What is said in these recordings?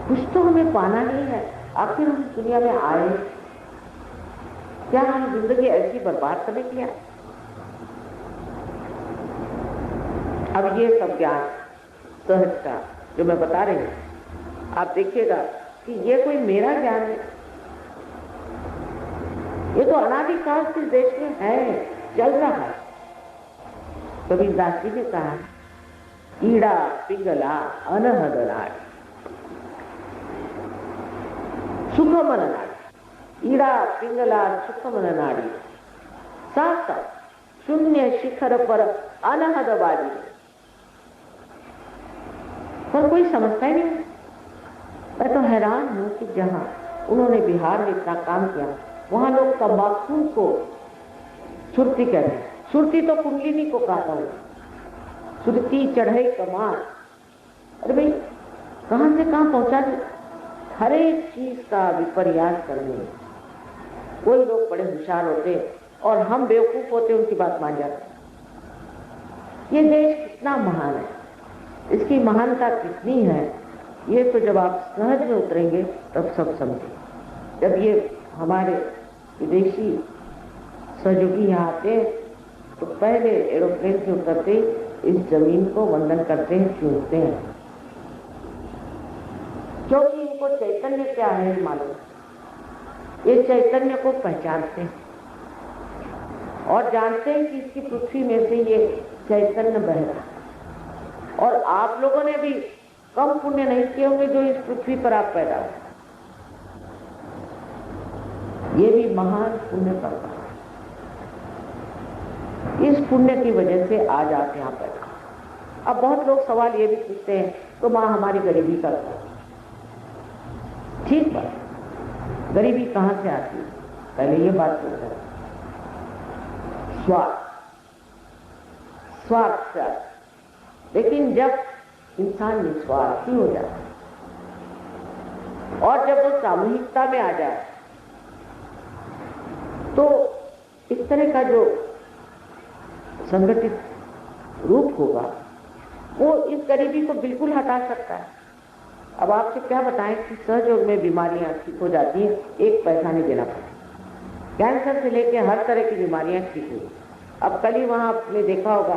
कुछ तो हमें पाना ही है। आखिर हम दुनिया में आए, क्या हम जिंदगी ऐसी बर्बाद करने के लिए आए? अब ये सब ज्ञान सहजता जो मैं बता रही हूं, आप देखिएगा कि ये कोई मेरा ज्ञान है, ये तो अनादिकाल से देश में है, चल रहा है। कबीरदास जी ने कहा, ईड़ा पिंगला अनहद नाड़, सुखमन नाड़ी, ईड़ा पिंगला सुखमन नाड़ी, सात शून्य शिखर पर अनहद बाड़ी। पर कोई समझता ही नहीं। मैं तो हैरान हूं कि जहां उन्होंने बिहार में इतना काम किया, वहां लोग तंबाकू को सुरती कहते हैं। सुरती तो कुंडलिनी को कहा है, सुरती चढ़े कमान। अरे भाई, कहां से कहां पहुंचा दे, हर एक चीज का विपर्यास करने। कोई लोग बड़े होशियार होते और हम बेवकूफ होते, उनकी बात मान जाते। ये देश कितना महान है, इसकी महानता कितनी है, ये तो जब आप सहज में उतरेंगे तब सब समझेंगे। जब ये हमारे विदेशी सहयोगी यहाँ आते तो पहले एरोप्लेन से उतरते इस जमीन को वंदन करते हैं, चूमते हैं, क्योंकि इनको चैतन्य क्या है मालूम। ये चैतन्य को पहचानते हैं और जानते हैं कि इसकी पृथ्वी में से ये चैतन्य बह रहा है। और आप लोगों ने भी कम पुण्य नहीं किए होंगे जो इस पृथ्वी पर आप पैदा हुए। ये भी महान पुण्य करता है। इस पुण्य की वजह से आज आप यहाँ पैदा। अब बहुत लोग सवाल ये भी पूछते हैं, तो माँ हमारी गरीबी का क्या? ठीक है, गरीबी कहां से आती है? पहले ये बात सोचो। स्वार्थ से आती। लेकिन जब इंसान निस्वार्थी हो जाए और जब वो सामूहिकता में आ जाए तो इस तरह का जो संगठित रूप होगा वो इस गरीबी को बिल्कुल हटा सकता है। अब आपसे क्या बताएं कि सहयोग में बीमारियां ठीक हो जाती हैं, एक पैसा नहीं देना पड़ता। कैंसर से लेके हर तरह की बीमारियां ठीक हुई। अब कल ही वहां आपने देखा होगा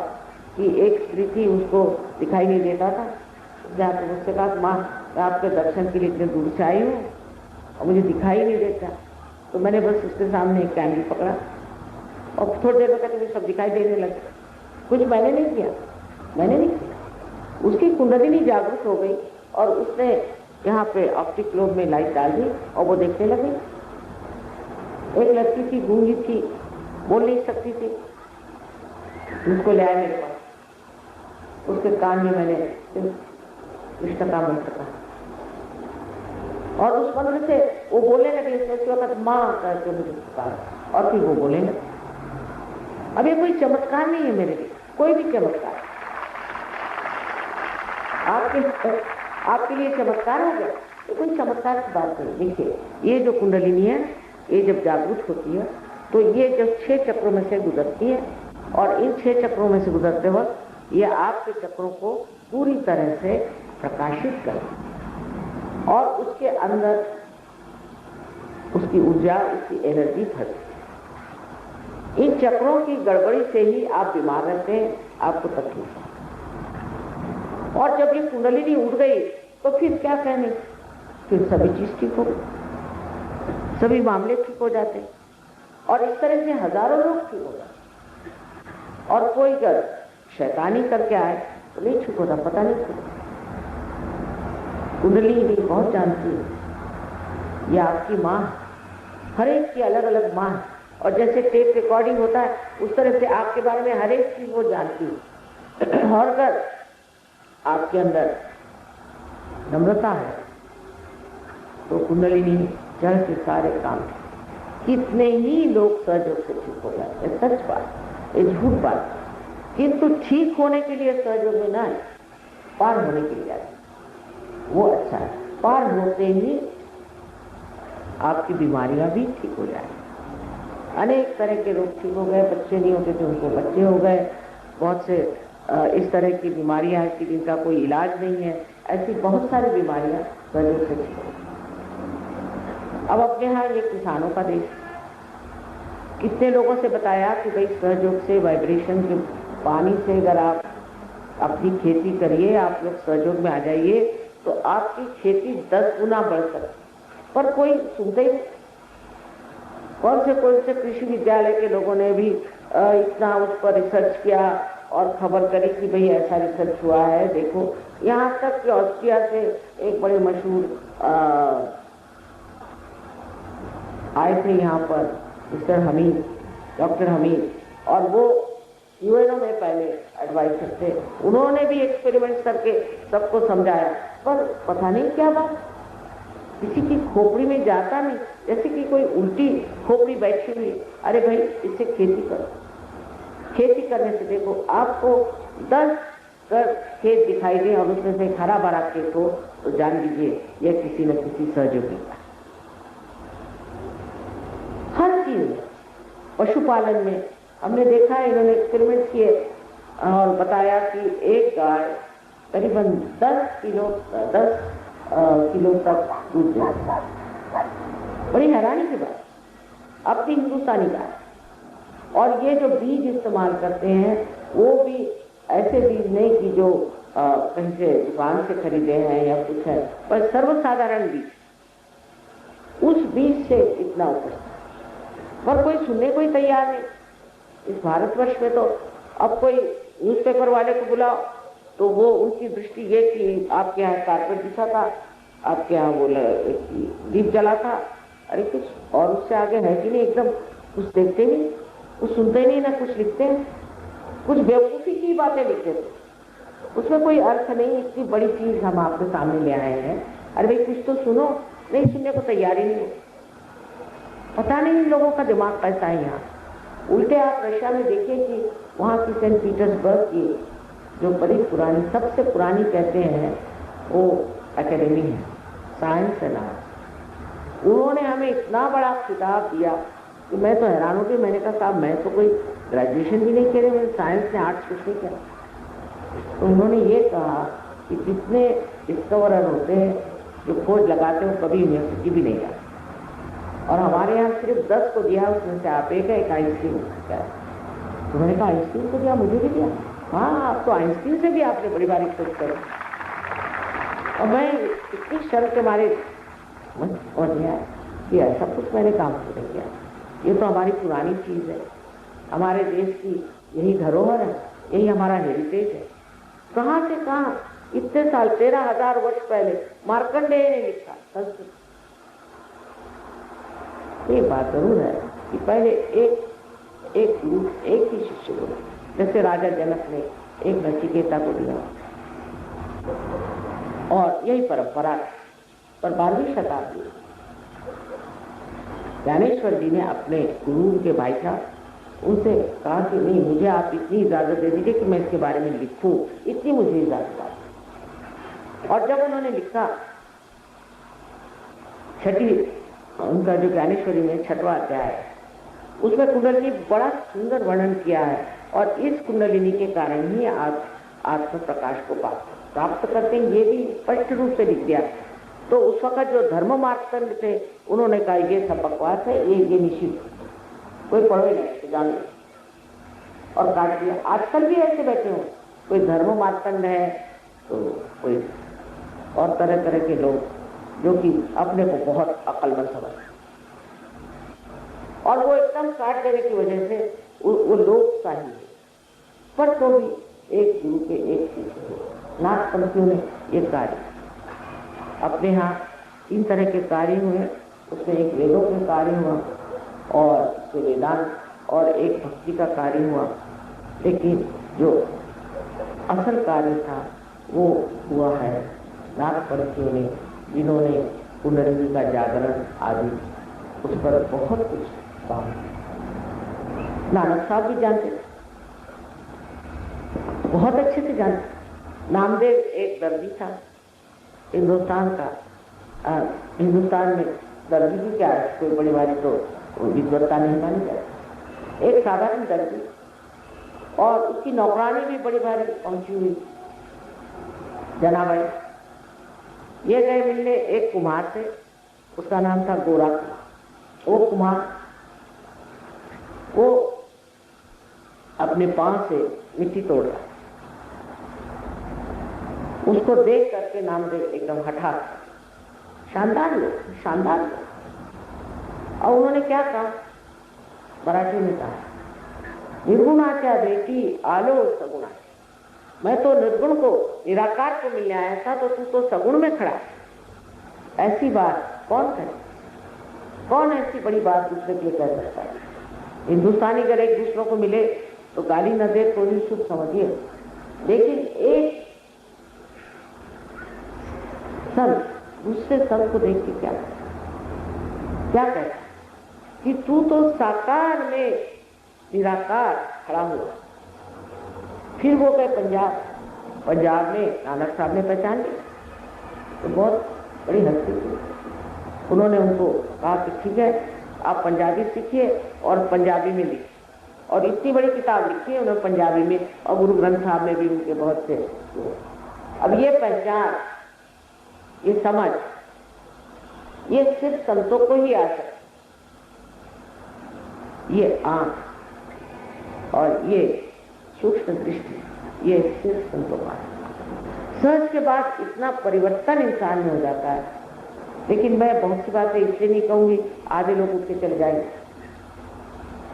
कि एक स्त्री थी, उसको दिखाई नहीं देता था, जाकर उससे कहा, माँ मैं आपके दर्शन के लिए इतने दूर से आई हूँ और मुझे दिखाई नहीं देता। तो मैंने बस उसके सामने एक कैंडल पकड़ा और थोड़ी देर में कहते मुझे सब दिखाई देने लगे। कुछ मैंने नहीं किया, मैंने नहीं किया। उसकी कुंडलिनी जागरूक हो गई और उसने यहाँ पे ऑप्टिक लोब में लाइट डाल दी और वो देखने लगी। एक लड़की थी, गूंगी थी, बोल नहीं सकती थी, उसको ले आया मेरे पास। उसके कान में मैंने कृष्ण का मंत्र कहा और उस मंत्र से वो बोलने लगे। उस वक्त माँ करके मुझे पुकारा और फिर वो बोले लगे। अब ये कोई चमत्कार नहीं है मेरे लिए, कोई भी चमत्कार। आपके लिए चमत्कार हो गया तो कोई चमत्कार की बात नहीं। देखिए, ये जो कुंडलिनी है, ये जब जागरूक होती है तो ये जब 6 चक्रों में से गुजरती है और इन 6 चक्रों में से गुजरते वक्त ये आपके चक्रों को पूरी तरह से प्रकाशित करे और उसके अंदर उसकी ऊर्जा, उसकी एनर्जी भरती। इन चक्रों की गड़बड़ी से ही आप बीमार रहते हैं, आपको तकलीफ है। और जब ये कुंडलिनी उठ गई तो फिर क्या कहने, फिर सभी चीज ठीक हो गई, सभी मामले ठीक हो जाते और इस तरह से हजारों लोग ठीक हो जाते। और कोई अगर शैतानी करके आए तो नहीं ठीक होता, पता नहीं चलता। कुंडलिनी बहुत जानती है, ये आपकी माँ, हर एक की अलग अलग माँ है। और जैसे टेप रिकॉर्डिंग होता है उस तरह से आपके बारे में हर एक चीज वो जानती है। और अगर आपके अंदर नम्रता है तो कुंडलिनी जड़ के सारे काम, कितने ही लोग सहयोग से ठीक हो जाते हैं। सच बात, ये झूठ बात। किंतु ठीक होने के लिए सहयोग में ना है, पार होने के लिए आए, वो अच्छा है। पार होते ही आपकी बीमारियां भी ठीक हो जाए। अनेक तरह के रोग ठीक हो गए, बच्चे नहीं होते थे उनको बच्चे हो गए, बहुत से इस तरह की बीमारियां हैं कि जिनका कोई इलाज नहीं है, ऐसी बहुत सारी बीमारियां सहयोग से ठीक होती। अब अपने यहाँ ये किसानों का देश, कितने लोगों से बताया कि भाई सहयोग से, वाइब्रेशन के पानी से अगर आप अपनी खेती करिए, आप लोग सहयोग में आ जाइए तो आपकी खेती 10 गुना बढ़ सकती। पर कोई सुनते ही, कौन से कृषि विद्यालय के लोगों ने भी इतना उस पर रिसर्च किया और खबर करी कि भाई ऐसा रिसर्च हुआ है। देखो, यहाँ तक कि ऑस्ट्रिया से एक बड़े मशहूर आए थे यहाँ पर मिस्टर हमीद, डॉक्टर हमीद, और वो यूएनओ में पहले एडवाइजर थे। उन्होंने भी एक्सपेरिमेंट करके सबको समझाया, पर पता नहीं क्या बात किसी की खोपड़ी में जाता नहीं, जैसे कि कोई उल्टी खोपड़ी बैठी हुई। अरे भाई, इससे खेती करो, खेती करने से देखो आपको 10 खेत दिखाई दे और उसमें से हरा भरा खेत हो तो जान लीजिए यह किसी न किसी सहयोगी का। हर चीज में, पशुपालन में हमने देखा है, इन्होंने एक्सपेरिमेंट किए और बताया कि एक गाय करीबन 10 किलो तक दूध देती है। बड़ी हैरानी की बात, अपनी हिंदुस्तानी गाय। और ये जो बीज इस्तेमाल करते हैं वो भी ऐसे बीज नहीं कि जो कहीं से दुकान से खरीदे हैं या कुछ है, पर सर्वसाधारण बीज। उस बीज से इतना उपज, पर कोई सुनने को ही तैयार नहीं। इस भारतवर्ष में तो अब कोई न्यूज़पेपर वाले को बुलाओ तो वो उनकी दृष्टि ये कि आपके यहाँ कारपेट बिछा था, आपके यहाँ वो दीप जला था, अरे कुछ और उससे आगे है कि नहीं। एकदम कुछ देखते नहीं, कुछ सुनते नहीं, ना कुछ लिखते हैं, कुछ बेवकूफ़ी की बातें लिखते थे, उसमें कोई अर्थ नहीं। इतनी बड़ी चीज़ हम आपके सामने ले आए हैं, अरे भाई कुछ तो सुनो, नहीं सुनने को तैयार ही नहीं। पता नहीं इन लोगों का दिमाग कैसा है यहाँ। उल्टे आप रशिया में देखिए कि वहाँ की सेंट पीटर्सबर्ग की जो बड़ी पुरानी, सबसे पुरानी कहते हैं वो एकेडमी है, साइंस एंड आर्ट। उन्होंने हमें इतना बड़ा खिताब दिया कि मैं तो हैरान हो गई। मैंने कहा साहब, मैं तो कोई ग्रेजुएशन भी नहीं करे, मैंने साइंस ने आर्ट्स कुछ नहीं किया। तो उन्होंने ये कहा कि जितने डिस्कवरर होते हैं, जो खोज लगाते हैं, वो कभी यूनिवर्सिटी भी नहीं जाते, और हमारे यहाँ सिर्फ 10 को दिया, उसमें से आप एक आइंस्टीन हो सकता है। तो मैंने कहा आइंस्टीन को दिया, मुझे भी दिया। हाँ, आप तो आइंस्टीन से भी आपने बड़ी बारी खोज करी। और मैं इतनी शर्म के मारे और दिया कि ऐसा कुछ मैंने काम नहीं किया। ये तो हमारी पुरानी चीज़ है, हमारे देश की यही धरोहर है, यही हमारा हेरिटेज है। कहाँ से कहाँ इतने साल, 13,000 वर्ष पहले मार्कंडेय ने लिखा संस्कृत। ये बात जरूर है कि पहले एक ही शिष्य को, जैसे राजा जनक ने एक नचिकेता को दिया, और यही परंपरा। पर 12वीं शताब्दी ज्ञानेश्वर जी ने अपने गुरु के भाई साहब, उनसे कहा कि नहीं, मुझे आप इतनी इजाजत दे दीजिए कि मैं इसके बारे में लिखूं, इतनी मुझे इजाजत दी। और जब उन्होंने लिखा, उनका जो ज्ञानेश्वरी में 6वां अध्याय है, उसमें कुंडलिनी बड़ा सुंदर वर्णन किया है। और इस कुंडलिनी के कारण ही आप आत्म प्रकाश को प्राप्त करते हैं, ये भी स्पष्ट रूप से लिख दिया। तो उस वक्त जो धर्म मार्गदंड थे, उन्होंने कहा ये सब बकवास है, ये निषिद्ध, कोई पढ़ो नहीं, जान लो, और काट दिया। आजकल भी ऐसे बैठे हो, कोई धर्म मार्गदंड है तो कोई और तरह तरह के लोग जो कि अपने को बहुत अक्लमंद समझते, और वो एकदम काट देने की वजह से वो लोग शाही है। पर तो भी एक गुरु के एक शिष्य, नाथपंथियों ने ये कार्य अपने यहाँ 3 तरह के कार्य हुए। उसमें एक वेदों का कार्य हुआ, और वेदांत, और एक भक्ति का कार्य हुआ। लेकिन जो असल कार्य था वो हुआ है नाथपंथियों ने, जिन्होंने कुंडलिनी का जागरण आदि उस पर बहुत कुछ काम। नानक साहब भी जानते थे, बहुत अच्छे से जानते। नामदेव एक दर्जी था, हिंदुस्तान का, हिंदुस्तान में दर्जी की क्या है, कोई बड़ी बारी तो विद्वत्ता नहीं मानी जाती। एक साधारण दर्जी, और उसकी नौकरानी भी बड़ी भारी पहुंची हुई जनाबाई, ये गए मिलने एक कुम्हार से, उसका नाम था गोरा। वो कुम्हार वो अपने पांव से मिट्टी तोड़ रहा, उसको देख करके नामदेव एकदम हठा, शानदार लोग, शानदार लोग। और उन्होंने क्या कहा, मराठी में कहा, निर्गुणाच्या बेटी आलो सगुणा। मैं तो निर्गुण को, निराकार को मिलने आया था, तो तू तो सगुण में खड़ा। ऐसी बात कौन करे? कौन ऐसी बड़ी बात दूसरे के लिए कह सकता है? हिंदुस्तानी अगर एक दूसरों को मिले तो गाली न दे तो भी शुभ समझिए, लेकिन एक संत दूसरे संत को देख के क्या कहता कि तू तो साकार में निराकार खड़ा हुआ। फिर वो गए पंजाब में नानक साहब ने पहचान लिया, तो बहुत बड़ी हस्ती थी। उन्होंने उनको कहा कि ठीक है, आप पंजाबी सीखिए और पंजाबी में लिखिए, और इतनी बड़ी किताब लिखी है उन्होंने पंजाबी में, और गुरु ग्रंथ साहब में भी उनके बहुत से। अब ये पहचान, ये समझ, ये सिर्फ संतों को ही आ सकता। ये आंख और ये सूक्ष्म दृष्टि, ये सिर्फ संतों का। सहज के बाद इतना परिवर्तन इंसान में हो जाता है। लेकिन मैं बहुत सी बातें इसलिए नहीं कहूंगी, आधे लोग उठ के चले जाएंगे।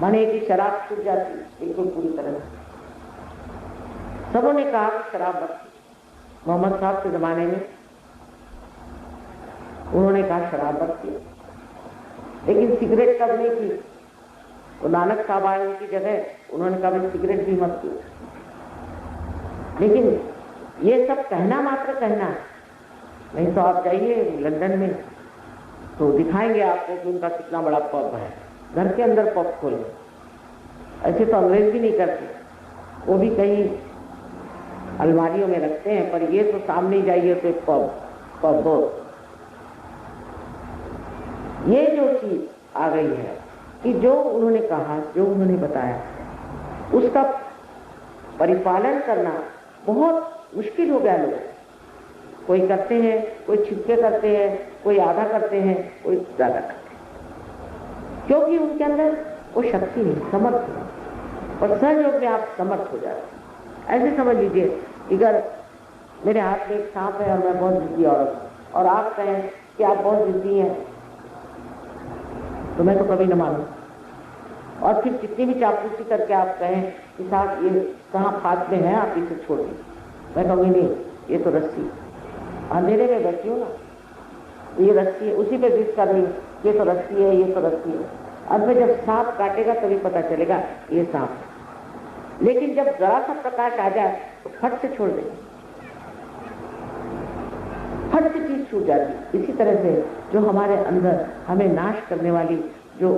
माने कि शराब छूट जाती बिल्कुल पूरी तरह। सबों ने कहा कि शराब मत पी। मोहम्मद साहब के जमाने में उन्होंने कहा शराब मत पी, लेकिन सिगरेट कब नहीं पी। तो नानक साहब आए उनकी जगह, उन्होंने कहा भाई सिगरेट भी मत पी। लेकिन ये सब कहना मात्र कहना है, नहीं तो आप जाइए लंदन में तो दिखाएंगे आपको कि उनका कितना बड़ा पब है, घर के अंदर पब खोले। ऐसे तो अंग्रेज भी नहीं करते, वो भी कहीं अलमारियों में रखते हैं, पर ये तो सामने जाइए तो पब। ये जो चीज आ गई है कि जो उन्होंने कहा, जो उन्होंने बताया, उसका परिपालन करना बहुत मुश्किल हो गया। लोग कोई करते हैं, कोई छिपके करते हैं, कोई आधा करते हैं, कोई ज्यादा करते हैं, क्योंकि उनके अंदर वो शक्ति नहीं, समर्थ नहीं। और सहयोग में आप समर्थ हो जाते हैं। ऐसे समझ लीजिए, अगर मेरे हाथ में एक सांप है और मैं बहुत जिद्दी औरत हूँ, और आप कहें कि आप बहुत जिद्दी हैं, तो मैं तो कभी न मानूं। और फिर कितनी भी चापलूसी करके आप कहें कि साहब ये सांप हाथ में है, आप इसे छोड़ दीजिए, मैं कहूँगी नहीं, ये तो रस्सी, अंधेरे में बैठी हूँ ना, ये रस्सी है, उसी पे जिद कर रही हूँ, ये तो रस्सी है, ये तो रस्सी है। अब में जब सांप काटेगा तभी पता चलेगा ये सांप है। लेकिन जब जरा सा प्रकाश आ जाए तो फट से छोड़ देंगे, फट से चीज छूट जाती। इसी तरह से जो हमारे अंदर हमें नाश करने वाली जो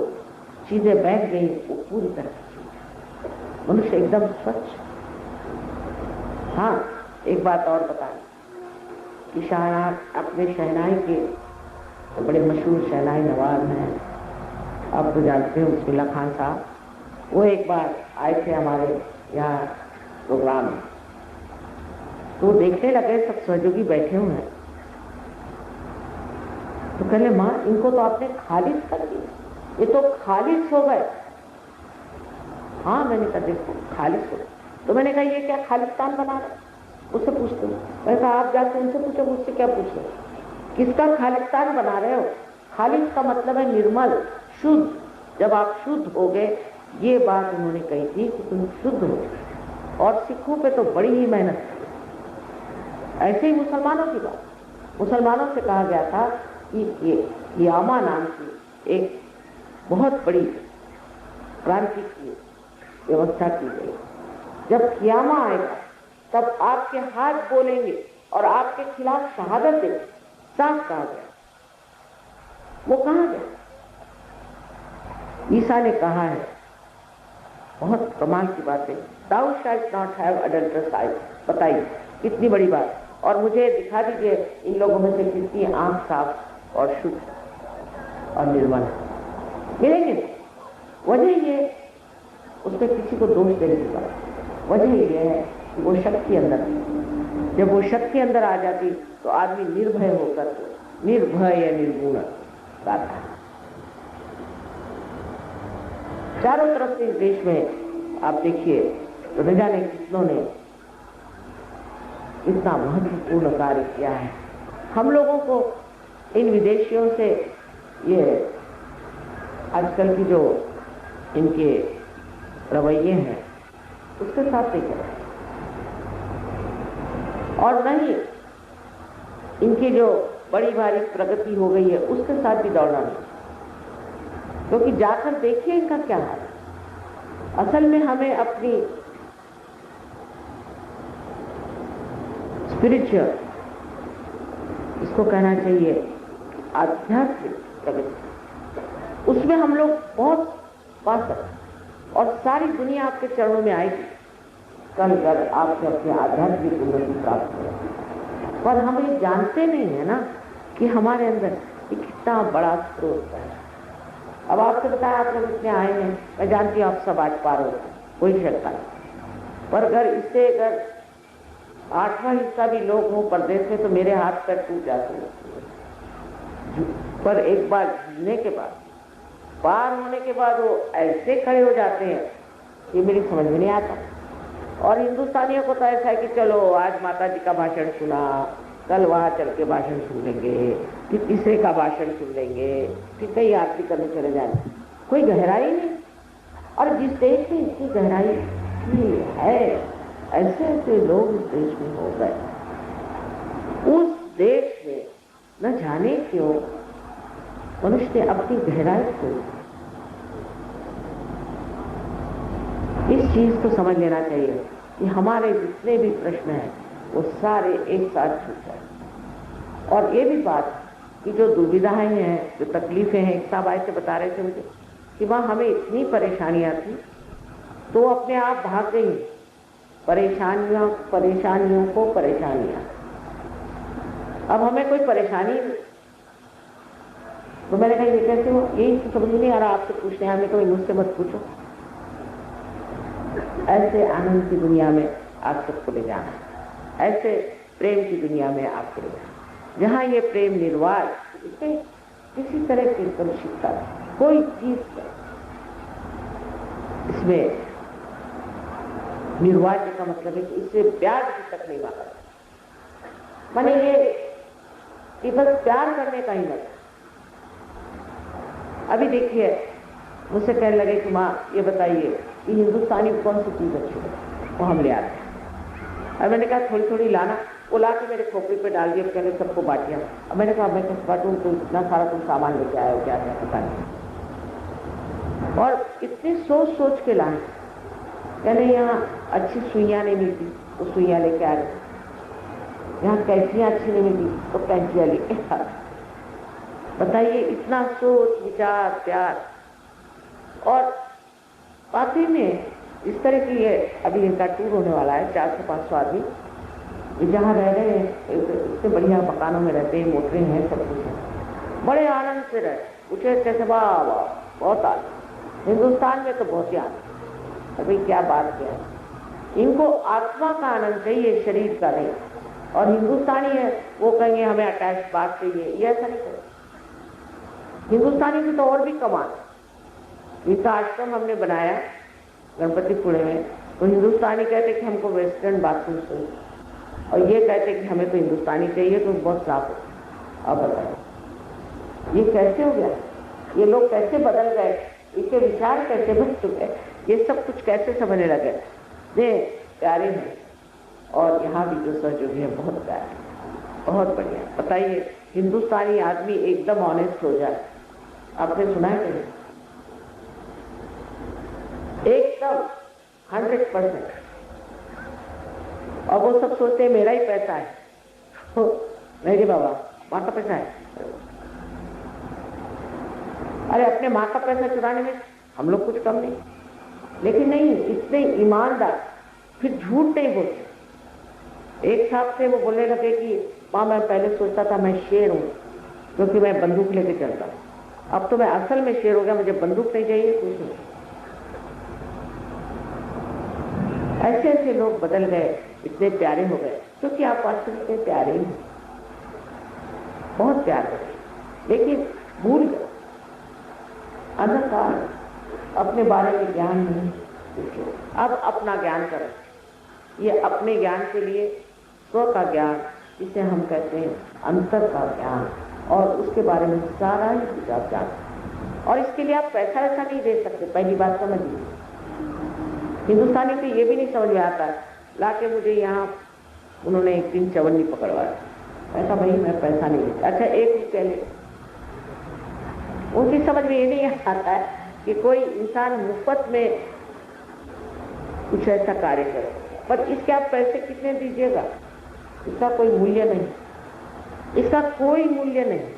चीजें बैठ गई, वो पूरी तरह से मनुष्य एकदम स्वच्छ। हाँ, एक बात और बता कि शाहनाज अपने शहनाई के तो बड़े मशहूर शहनाई नवाज हैं, आप तो जानते हैं बिस्मिल्लाह खान साहब। वो एक बार आए थे हमारे यहाँ प्रोग्राम में, तो देखने लगे सब सहयोगी बैठे हुए हैं, तो कहले माँ इनको तो आपने खालिज कर दिया, ये तो खालिज हो गए। हाँ, मैंने कहा देखो खालिज हो गए। तो मैंने कहा ये क्या खालिस्तान बना रहे, उससे पूछते हो। मैंने कहा आप जाके उनसे पूछो, मुझसे क्या पूछो, किसका खालिस्तान बना रहे हो। खालिज का मतलब है निर्मल, शुद्ध। जब आप शुद्ध हो गए, ये बात उन्होंने कही थी कि तुम शुद्ध हो। और सिखों पे तो बड़ी ही मेहनत, ऐसे ही मुसलमानों की बात, मुसलमानों से कहा गया था कि ये यामा नाम की एक बहुत बड़ी क्रांति की व्यवस्था की गई। जब क़यामा आएगा तब आपके हाथ बोलेंगे और आपके खिलाफ शहादत देंगे। साफ कहा गया, वो कहा गया, ईसा ने कहा है, बहुत कमाल की बात है, thou shalt not have adulterous eyes। बताइए कितनी बड़ी बात। और मुझे दिखा दीजिए इन लोगों में से कितनी आंख साफ और शुद्ध और निर्मल मिलेंगे। वजह ये, उसमें किसी को दोष देने की बात, वजह ये है कि वो शक्ति अंदर है। जब वो शक्ति अंदर आ जाती तो आदमी निर्भय होकर, निर्भय या निर्गुण गाता। चारों तरफ से इस देश में आप देखिए तो न जाने कितनों ने इतना महत्वपूर्ण कार्य किया है। हम लोगों को इन विदेशियों से ये आजकल की जो इनके रवैये हैं उसके साथ नहीं चलना, और नहीं इनकी जो बड़ी भारी प्रगति हो गई है उसके साथ भी दौड़ना नहीं, क्योंकि जाकर देखिए इनका क्या हाल है। असल में हमें अपनी स्पिरिचुअल, इसको कहना चाहिए आध्यात्मिक प्रगति, उसमें हम लोग बहुत पा सकते और सारी दुनिया आपके चरणों में आएगी कल कर आपसे अपने आध्यात्मिक उन्नति प्राप्त करें। पर हम ये जानते नहीं है ना कि हमारे अंदर ये कितना बड़ा स्रोत है। अब आपसे बताया आप लोग इतने आए हैं, मैं जानती हूँ आप सब आज पार हो, कोई शक नहीं। पर अगर इससे अगर 8वां हिस्सा भी लोग हों परदेश में तो मेरे हाथ पैर टूट जाते हैं। पर एक बार जीने के बाद, पार होने के बाद वो ऐसे खड़े हो जाते हैं कि मेरी समझ में नहीं आता। और हिंदुस्तानियों को तो ऐसा है कि चलो आज माता जी का भाषण सुना, कल वहाँ चल के भाषण सुन लेंगे, फिर तीसरे का भाषण सुन लेंगे, फिर कहीं आरती करने चले जाएंगे, कोई गहराई नहीं। और जिस देश में इतनी गहराई है, ऐसे ऐसे लोग इस देश में हो गए, उस देश में न जाने क्यों मनुष्य ने अपनी गहराई को, इस चीज को समझ लेना चाहिए कि हमारे जितने भी प्रश्न हैं वो सारे एक साथ छूट जाए। और ये भी बात कि जो दुविधाएं हैं, जो तकलीफें हैं, एक साहब से बता रहे थे मुझे कि वहाँ हमें इतनी परेशानियां थी तो अपने आप भाग गई, परेशानियों को परेशानियां। अब हमें कोई परेशानी नहीं, तो मैंने कहा ये कैसे हो, यही समझ नहीं आ रहा, आपसे पूछने आने को मुझसे मत पूछो। ऐसे आनंद की दुनिया में आप सबको ले जाना, ऐसे प्रेम की दुनिया में आपको ले जाना, जहाँ ये प्रेम निर्वाज, इसमें किसी तरह की कलुषितता, कोई चीज इसमें निर्वाज का मतलब है कि इससे प्यार भी तक नहीं मांगा, माने ये कि बस प्यार करने का ही मतलब। अभी देखिए मुझसे कहने लगे कि माँ ये बताइए कि हिंदुस्तानी कौन सी चीज अच्छी है, वो हम ले आते हैं। और मैंने कहा थोड़ी थोड़ी लाना, वो ला के मेरे खोपड़ी पे डाल दिया, कहने सबको बांटिया। अब मैंने कहा मैं कैसे बांटूं, तो इतना सारा तुम सामान लेके आए हो, क्या क्या पता नहीं। और इतनी सोच सोच के लाए, कहने यहाँ अच्छी सुइयाँ नहीं मिलती तो सुइयाँ लेके आ गए, यहाँ कैंचियाँ अच्छी नहीं मिलती तो कैंचियाँ लेके आ गए। बताइए इतना सोच विचार प्यार। और पाती में इस तरह की है, अभी इनका टूर होने वाला है, 400 से 500 आदमी जहाँ रह रहे हैं, इतने बढ़िया मकानों में रहते हैं, मोटरें हैं, सब कुछ है, बड़े आनंद से रहे। पूछे कैसे, वाह वाह बहुत आनंद, हिंदुस्तान में तो बहुत ही आनंद। अभी क्या बात क्या है, इनको आत्मा का आनंद चाहिए, शरीर का नहीं। और हिंदुस्तानी है वो कहेंगे हमें अटैच बात चाहिए, ये ऐसा नहीं करें। हिंदुस्तानी की तो और भी कमाल, इनका आश्रम हमने बनाया गणपतिपुणे में, तो हिंदुस्तानी कहते कि हमको वेस्टर्न बाथरूम चाहिए, और ये कहते कि हमें तो हिंदुस्तानी चाहिए तो बहुत साफ हो। अब बताओ ये कैसे हो गया, ये लोग कैसे बदल गए, इनके विचार कैसे बदल चुके, ये सब कुछ कैसे समझने लगे। ये प्यारे हैं, और यहाँ भी जो सहयोगी है बहुत प्यारे, बहुत बढ़िया। बताइए हिंदुस्तानी आदमी एकदम ऑनेस्ट हो जाए, आपने सुना है कहीं, एकदम 100%। और वो सब सोचते हैं मेरा ही पैसा है, नहीं बाबा माँ का पैसा है। अरे अपने माँ का पैसा चुराने में हम लोग कुछ कम नहीं, लेकिन नहीं इतने ईमानदार, फिर झूठ नहीं बोलते। एक साहब से वो बोलने लगे कि माँ मैं पहले सोचता था मैं शेर हूँ क्योंकि मैं बंदूक लेके चलता हूँ, अब तो मैं असल में शेर हो गया, मुझे बंदूक नहीं चाहिए, कुछ नहीं। ऐसे ऐसे लोग बदल गए, इतने प्यारे हो गए। क्योंकि आप वास्तविक में प्यारे हैं, बहुत प्यार करते, लेकिन भूल गए अंधकार, अपने बारे में ज्ञान नहीं। अब अपना ज्ञान करें, ये अपने ज्ञान के लिए स्व का ज्ञान, इसे हम कहते हैं अंतर का ज्ञान, और उसके बारे में सारा ही कुछ आप जानते। और इसके लिए आप पैसा ऐसा नहीं दे सकते, पहली बात समझिए। हिंदुस्तानी को ये भी नहीं समझ में आता है, लाके मुझे यहाँ उन्होंने एक दिन चवन्नी पकड़वाया, ऐसा भाई मैं पैसा नहीं देता, अच्छा 1 रुपया ले। उनकी समझ में ये नहीं आता है कि कोई इंसान मुफ्त में कुछ ऐसा कार्य करे, पर इसके आप पैसे कितने दीजिएगा, इसका कोई मूल्य नहीं, इसका कोई मूल्य नहीं,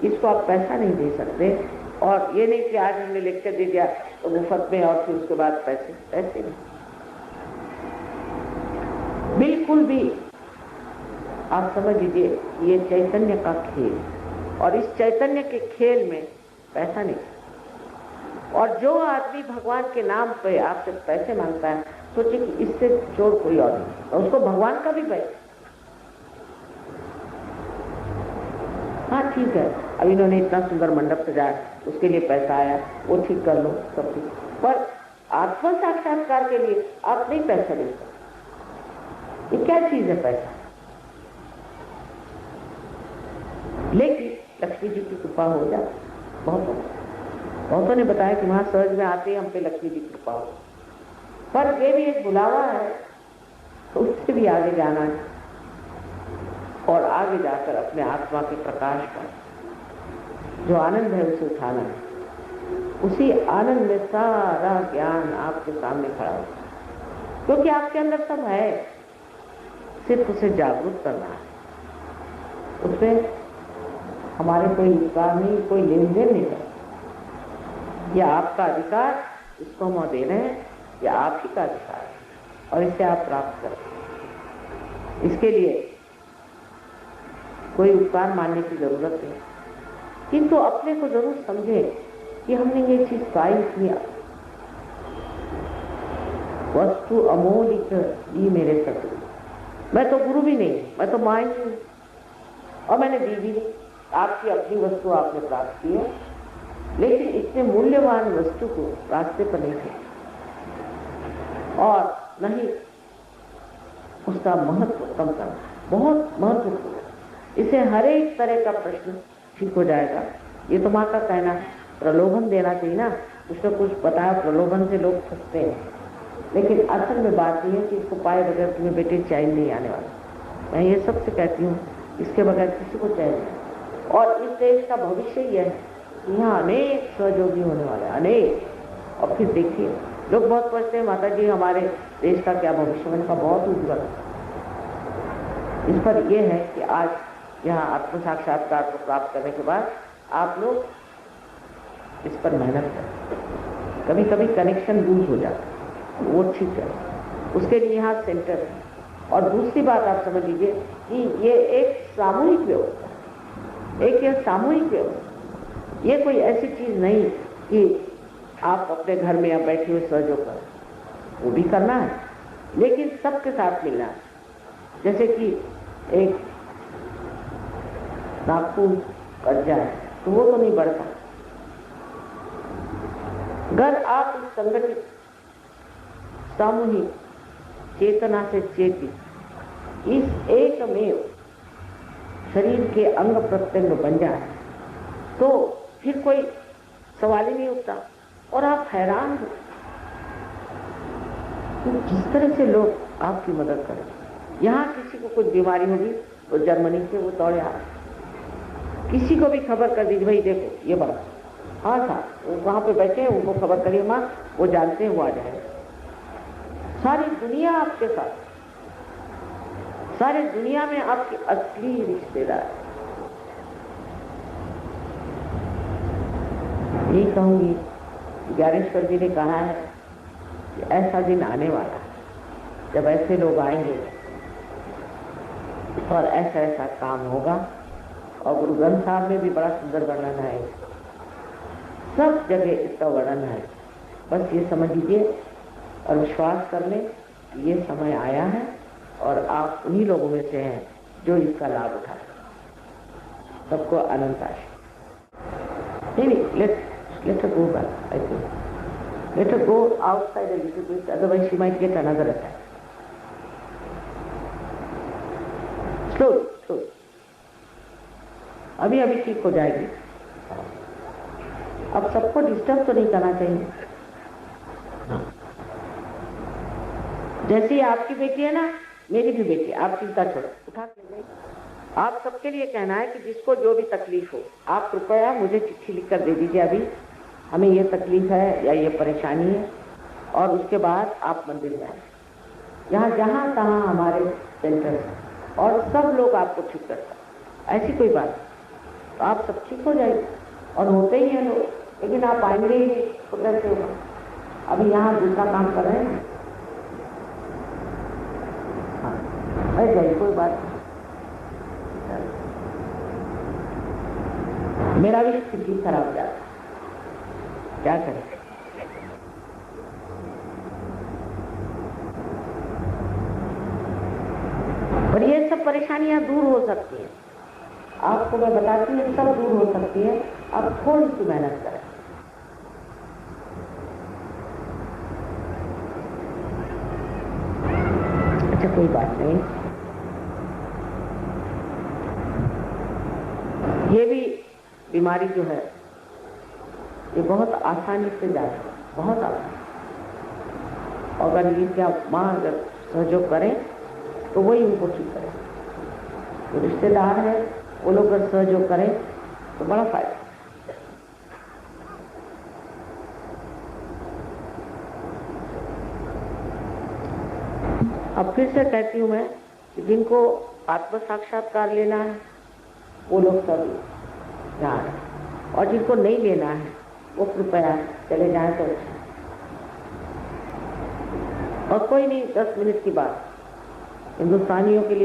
इसको आप पैसा नहीं दे सकते। और ये नहीं कि आज हमने लेक्चर दे दिया तो मुफ्त में और फिर उसके बाद पैसे नहीं, बिल्कुल भी। आप समझ लीजिए ये चैतन्य का खेल, और इस चैतन्य के खेल में पैसा नहीं। और जो आदमी भगवान के नाम पे आपसे पैसे मांगता है, सोचिए कि इससे चोर कोई और नहीं, और उसको भगवान का भी भय। हाँ ठीक है, अब इन्होंने इतना सुंदर मंडप सजाया, उसके लिए पैसा आया, वो ठीक कर लो सब कुछ, पर आत्म साक्षात्कार के लिए आप नहीं पैसा दे सकते। ये क्या चीज है पैसा? लेकिन लक्ष्मी जी की कृपा हो जाए, बहुतों ने बताया कि वहां सहज में आते ही हम पे लक्ष्मी जी की कृपा हो, पर ये भी एक बुलावा है, तो उससे भी आगे जाना है, और आगे जाकर अपने आत्मा के प्रकाश का जो आनंद है उसे उठाना है। उसी आनंद में सारा ज्ञान आपके सामने खड़ा हो, क्योंकि आपके अंदर सब है, सिर्फ उसे जागरूक करना है। उसमें हमारे कोई उपकार नहीं, कोई लेन देन नहीं है। यह आपका अधिकार, इसको हम दे रहे हैं, यह आप ही का अधिकार है, और इसे आप प्राप्त करें। इसके लिए कोई उपकार मानने की जरूरत नहीं, किंतु अपने को जरूर समझे कि हमने ये चीज पाई किया, वस्तु अमोलिक दी मेरे सतगुरु। मैं तो गुरु भी नहीं, मैं तो मां ही हूं, और मैंने दी भी नहीं। आपकी अपनी वस्तु आपने प्राप्त की है, लेकिन इतने मूल्यवान वस्तु को रास्ते पर नहीं थे, और नहीं उसका महत्व कम करना, बहुत महत्वपूर्ण। इसे हर एक तरह का प्रश्न ठीक हो जाएगा। ये तो माँ का कहना है, प्रलोभन देना चाहिए ना, कुछ न कुछ बताया, प्रलोभन से लोग फंसते हैं, लेकिन असल में बात यह है कि इसको पाए बगैर तुम्हें बेटे चैन नहीं आने वाला। मैं ये सबसे कहती हूँ, इसके बगैर किसी को चैन नहीं। और इस देश का भविष्य यह है कि यहाँ अनेक सहयोगी होने वाले, अनेक। और फिर देखिए, लोग बहुत पूछते हैं माता जी हमारे देश का क्या भविष्य, मैंने कहा बहुत उज्जवल। इस पर यह है कि आज यहाँ आत्म साक्षात्कार को प्राप्त करने के बाद आप लोग इस पर मेहनत करें। कभी कभी कनेक्शन लूज हो जाता है, वो ठीक है, उसके लिए यहाँ सेंटर है। और दूसरी बात आप समझ लीजिए कि ये एक सामूहिक व्यवस्था, एक ये सामूहिक व्यवस्था, ये कोई ऐसी चीज नहीं कि आप अपने घर में या बैठे हुए सहयोग करें, वो भी करना है, लेकिन सबके साथ मिलना है। जैसे कि एक नागपुर कट जाए तो वो तो नहीं बढ़ता। अगर आप इस संगठित सामूहिक चेतना से चेतित इस एकमेव शरीर के अंग प्रत्यंग बन जाए तो फिर कोई सवाल ही नहीं उठता। और आप हैरान हो तो जिस तरह से लोग आपकी मदद करें। यहाँ किसी को कुछ बीमारी होगी तो जर्मनी से वो दौड़े आ, किसी को भी खबर कर दीजिए, भाई देखो ये बात, हाँ था वो वहाँ पे बैठे हैं, उनको खबर करिए माँ, वो जानते हैं, वो आ जाएंगे। सारी दुनिया आपके साथ, सारी दुनिया में आपके असली रिश्तेदार। यही कहूंगी, ज्ञानेश्वर जी ने कहा है कि ऐसा दिन आने वाला है जब ऐसे लोग आएंगे और ऐसा ऐसा काम होगा। और गुरु ग्रंथ साहब में भी बड़ा सुंदर वर्णन है, सब जगह इसका वर्णन है। बस ये समझ लीजिए और विश्वास कर लें कि ये समय आया है और आप उन्हीं लोगों में से हैं जो इसका लाभ उठा सकते। सबको अनंत आशीर्वाद। नहीं, let her go back, I think. Let her go outside a little bit, otherwise she might get another attack. Slowly. अभी ठीक हो जाएगी। अब सबको डिस्टर्ब तो नहीं करना चाहिए। जैसी आपकी बेटी है ना, मेरी भी बेटी, आप चिंता छोड़ो, उठा के ले जाइए। आप सबके लिए कहना है कि जिसको जो भी तकलीफ हो, आप कृपया मुझे चिट्ठी लिखकर दे दीजिए, अभी हमें ये तकलीफ है या ये परेशानी है, और उसके बाद आप मंदिर में आए। यहाँ जहाँ तहाँ हमारे सेंटर हैं और सब लोग आपको ठीक करते हैं, ऐसी कोई बात नहीं। तो आप सब ठीक हो जाएगी, और होते ही हैं लोग, लेकिन आप आएंगे ही कुदरत से होगा। अभी यहाँ दूसरा काम कर रहे हैं। हाँ, बैठ जाइए, कोई बात नहीं। मेरा भी स्थिति खराब हो जाता, क्या करें। पर ये सब परेशानियां दूर हो सकती हैं, आपको मैं बताती हूँ, सब दूर हो सकती है। आप थोड़ी सी मेहनत करें। अच्छा, कोई बात नहीं। ये भी बीमारी जो है ये बहुत आसानी से जाती है, बहुत आसानी। अगर इनके माँ अगर सहयोग करें तो वही उनको ठीक करें। तो रिश्तेदार है, वो लोग अगर सहयोग करें तो बड़ा फायदा। अब फिर से कहती हूँ मैं कि जिनको आत्म साक्षात्कार लेना है वो लोग सब जाए, और जिनको नहीं लेना है वो कृपया चले जाएं तो अच्छा। और कोई नहीं, 10 मिनट की बात, हिंदुस्तानियों के लिए